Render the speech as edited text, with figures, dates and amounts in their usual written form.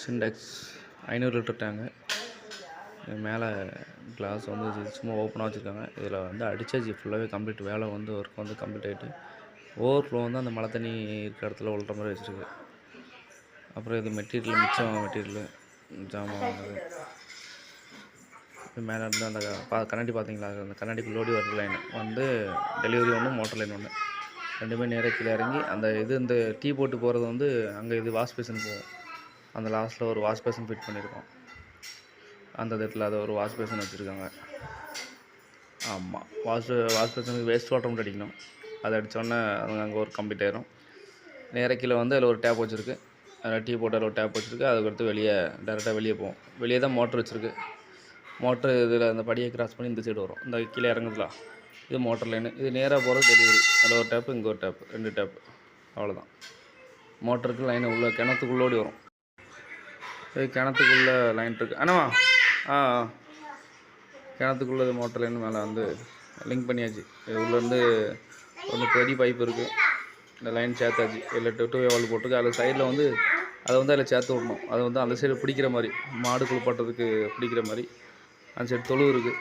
Sintex 500 litre tank. மேலே class வந்து சும்மா ஓப்பனாக வச்சுருக்காங்க. இதில் வந்து அடிச்சாச்சு ஃபுல்லாகவே கம்ப்ளீட். வேலை வந்து ஒர்க் வந்து கம்ப்ளீட் ஆகிட்டு ஓவர்ஃப்ளோ வந்து அந்த மழை தண்ணி இருக்கிற இடத்துல விழுற மாதிரி வச்சுருக்கு. அப்புறம் இது மெட்டீரியல் மிச்சம் மெட்டீரியலு ஜாமான் வாங்குது. மேலே இருந்து அந்த கண்ணாடி பார்த்தீங்களா, அந்த கண்ணாடிக்கு லோடி வர்ற லைன் வந்து டெலிவரி ஒன்று, மோட்டர் லைன் ஒன்று, ரெண்டுமே நேராக கீழே இறங்கி அந்த இந்த டீ போட்டு போகிறது வந்து அங்கே இது வாஷ் பேஷன் போகும். அந்த லாஸ்ட்டில் ஒரு வாஷ் பேஷன் ஃபிட் பண்ணியிருக்கோம். அந்த இடத்துல அதை ஒரு வாஷ் பேஷன் வச்சுருக்காங்க. ஆமாம், வாஷ் பேஷனுக்கு வேஸ்ட் வாட்டர் மட்டும் அடிக்கணும். அதை அடித்தோடனே அங்கே ஒரு கம்ப்ளீட் ஆயிரும். நேராக கீழே வந்து அதில் ஒரு டேப் வச்சுருக்கு. அதில் டீ போட்டு அதில் ஒரு டேப் வச்சுருக்கு. அதுக்கடுத்து டேரெக்டாக வெளியே போகும். வெளியே தான் மோட்ரு வச்சுருக்கு. மோட்ரு இதில் அந்த படியை கிராஸ் பண்ணி இந்த சைடு வரும். இந்த கீழே இறங்குதுல, இது மோட்டர் லைனு. இது நேராக போகிறது டெலிவரி. அதில் ஒரு டேப்பு, இங்கே ஒரு டேப்பு, 2 டேப்பு, அவ்வளோதான். மோட்டருக்கு லைனை உள்ள கிணத்துக்குள்ளோடி வரும். இது கிணத்துக்குள்ளே லைன் இருக்குது. அண்ணா கிணத்துக்குள்ளே மோட்டர் லைன் மேலே வந்து லிங்க் பண்ணியாச்சு. இது உள்ளேருந்து ஒரு பெரிய பைப் இருக்குது. இந்த லைன் சேர்த்தாச்சு. இல்லை 2 வால் போட்டிருக்கு. அதில் சைடில் வந்து அதை வந்து அதில் சேர்த்து விடணும். அதை வந்து அந்த சைடு பிடிக்கிற மாதிரி, மாடு குளிப்பாட்டுறதுக்கு பிடிக்கிற மாதிரி அந்த சைடு தொழு இருக்குது.